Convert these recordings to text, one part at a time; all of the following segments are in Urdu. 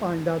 5, 10,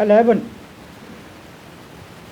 11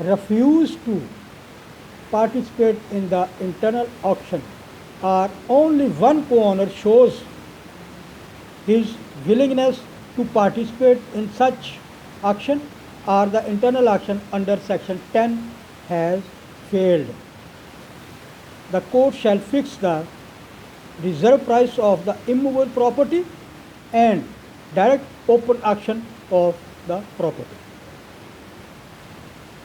refuse to participate in the internal auction or only one co-owner shows his willingness to participate in such auction or the internal auction under section 10 has failed, the court shall fix the reserve price of the immovable property and direct open auction of the property।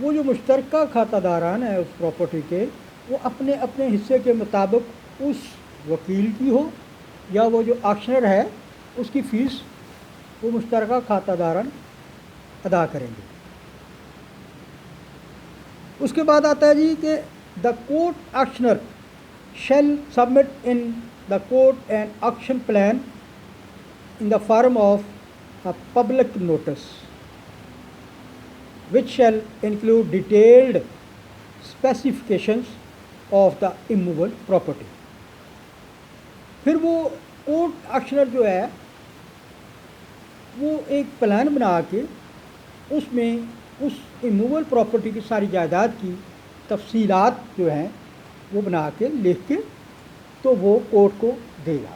وہ جو مشترکہ کھاتہ داران ہیں اس پراپرٹی کے، وہ اپنے اپنے حصے کے مطابق اس وکیل کی ہو یا وہ جو آکشنر ہے اس کی فیس وہ مشترکہ کھاتہ داران ادا کریں گے۔ اس کے بعد آتا ہے جی کہ the court auctioneer shall submit in the court an auction plan in the form of a public notice which shall include detailed specifications of the immovable property۔ پھر وہ کورٹ آکشنر جو ہے وہ ایک پلان بنا کے اس میں اس اموول پراپرٹی کی ساری جائیداد کی تفصیلات جو ہیں وہ بنا کے لکھ کے تو وہ کورٹ کو دے گا۔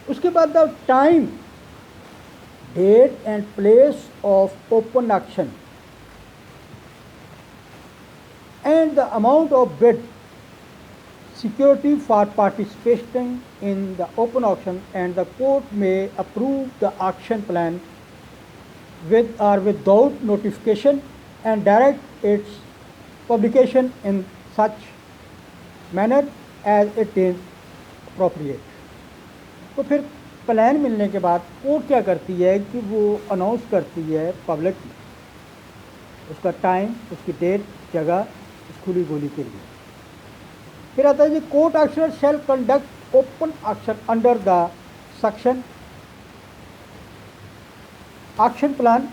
اس کے بعد the time, date and place of open auction and the amount of bid security for participating in the open auction, and the court may approve the auction plan with or without notification and direct its publication in such manner as it is appropriate۔ تو پھر پلان ملنے کے بعد کورٹ کیا کرتی ہے کہ وہ اناؤنس کرتی ہے پبلک اس کا ٹائم، اس کی ڈیٹ، جگہ اس کھلی گولی کے لیے۔ پھر آتا ہے جی court auctioneer shall conduct open auction under the section auction plan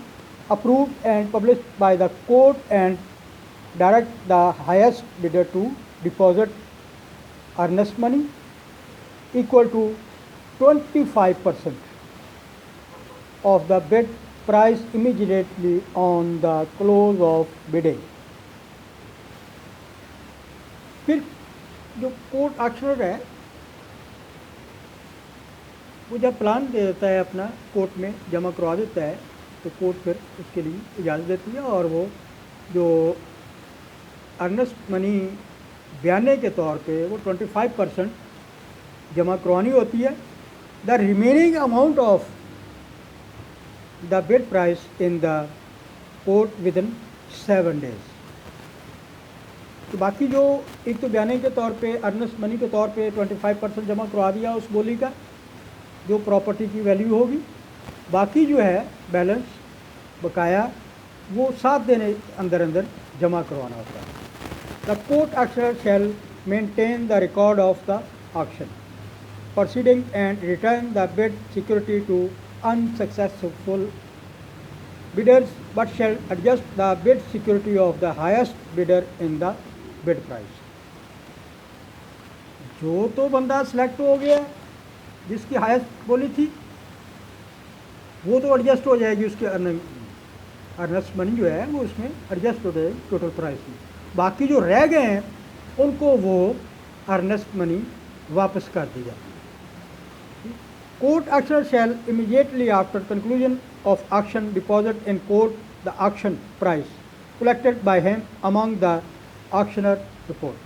approved and published by the court and direct the highest bidder to deposit earnest money equal to 25% of the bid price immediately on the close of bidding۔ پھر جو کورٹ آکشنر ہے وہ جب پلان دے دیتا ہے اپنا کورٹ میں جمع کروا دیتا ہے تو کورٹ پھر اس کے لیے اجازت دیتی ہے اور وہ جو ارنسٹ منی بیانے کے طور پہ وہ 25% جمع کروانی ہوتی ہے۔ The remaining amount of the bid price in the court within 7 days۔ تو باقی جو ایک تو بیانے کے طور پہ ارنسٹ منی کے طور پہ 25% جمع کروا دیا اس بولی کا جو پراپرٹی کی ویلیو ہوگی، باقی جو ہے بیلنس بقایا وہ 7 دن اندر جمع کروانا ہوتا ہے۔ The court auctioneer shall maintain the record of the auction proceeding and return the bid security to unsuccessful bidders, but shall adjust the bid security of the highest bidder in the bid price۔ جو تو بندہ سلیکٹ ہو گیا جس کی ہائیسٹ بولی تھی وہ تو ایڈجسٹ ہو جائے گی، اس کے ارنسٹ منی جو ہے وہ اس میں ایڈجسٹ ہو جائے گی ٹوٹل پرائز میں۔ باقی جو رہ گئے ہیں ان کو وہ ارنسٹ منی واپس کر دی جاتی ہے۔ Court auctioneer shall immediately after conclusion of auction deposit in court the auction price collected by him among the auctioneer report۔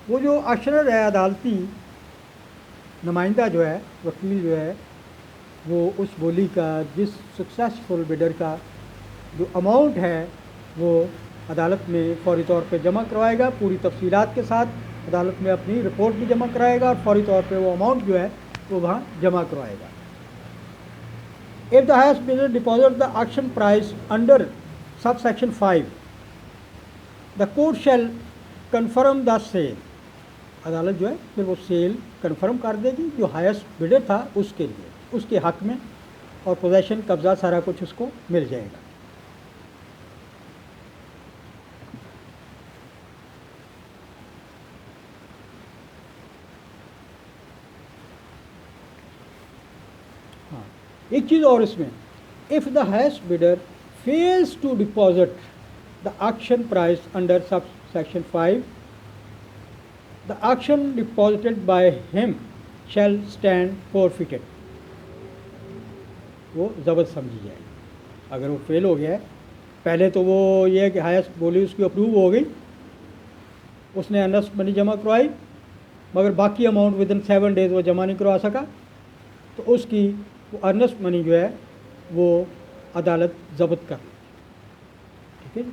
وہ جو آکشنر ہے عدالتی نمائندہ جو ہے وکیل جو ہے وہ اس بولی کا جس سکسیسفل بڈر کا جو اماؤنٹ ہے وہ عدالت میں فوری طور پہ جمع کروائے گا پوری تفصیلات کے ساتھ۔ عدالت میں اپنی رپورٹ بھی جمع کرائے گا اور فوری طور پہ وہ اماؤنٹ جو ہے وہ وہاں جمع کروائے گا۔ If the highest bidder deposits the auction price under subsection 5, the court shall confirm the sale۔ عدالت جو ہے پھر وہ سیل کنفرم کر دے گی جو ہائیسٹ بڈر تھا اس کے لیے، اس کے حق میں، اور پوزیشن قبضہ سارا کچھ اس کو مل جائے گا۔ ایک چیز اور اس میں، if the highest bidder fails to deposit the auction price under subsection 5, the auction deposited by him shall stand forfeited۔ وہ ضبط سمجھی جائے گی اگر وہ فیل ہو گیا ہے۔ پہلے تو وہ یہ ہے کہ ہائیسٹ بولی اس کی اپروو ہو گئی، اس نے ارنسٹ منی جمع کروائی، مگر باقی اماؤنٹ ود ان 7 days وہ جمع نہیں کروا سکا، تو اس کی وہ ارنسٹ منی جو ہے وہ عدالت ضبط کر لے، ٹھیک ہے جی.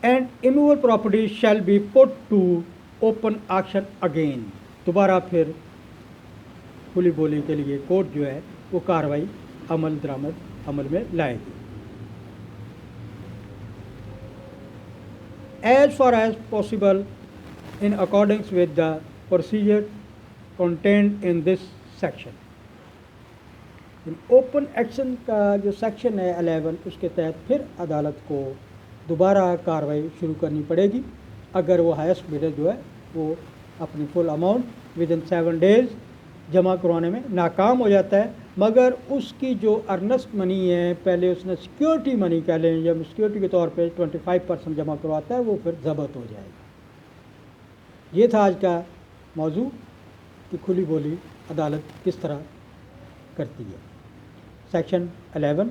And immovable property shall be put to open auction again. دوبارہ پھر کھلی بولی کے لیے کورٹ جو ہے وہ کاروائی عمل درآمد عمل میں لائے گی. As far as possible in accordance with the procedure contained in this section. Open action کا جو سیکشن ہے 11 اس کے تحت پھر عدالت کو دوبارہ کاروائی شروع کرنی پڑے گی اگر وہ ہائیسٹ بڈر جو ہے وہ اپنی فل اماؤنٹ ود ان 7 days جمع کروانے میں ناکام ہو جاتا ہے، مگر اس کی جو ارنسٹ منی ہے پہلے اس نے سیکیورٹی منی کہہ لیں یا سیکیورٹی کے طور پہ 25% جمع کرواتا ہے وہ پھر ضبط ہو جائے گا. یہ تھا آج کا موضوع کہ کھلی بولی عدالت کس طرح کرتی ہے. Section 11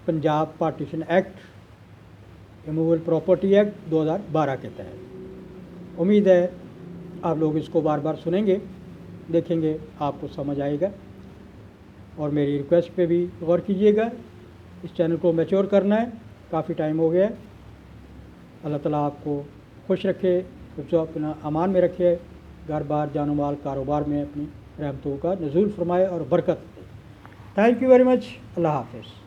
Punjab partition act immovable property act 2012 کے تحت. امید ہے آپ لوگ اس کو بار بار سنیں گے، دیکھیں گے، آپ کو سمجھ آئے گا. اور میری ریکویسٹ پہ بھی غور کیجیے گا. اس چینل کو میچور کرنا ہے، کافی ٹائم ہو گیا ہے. اللہ تعالیٰ آپ کو خوش رکھے، جو اپنا امان میں رکھے، گھر بار جان و مال کاروبار میں اپنی رحمتوں کا نزول فرمائے اور برکت دے. Thank you very much. اللہ حافظ.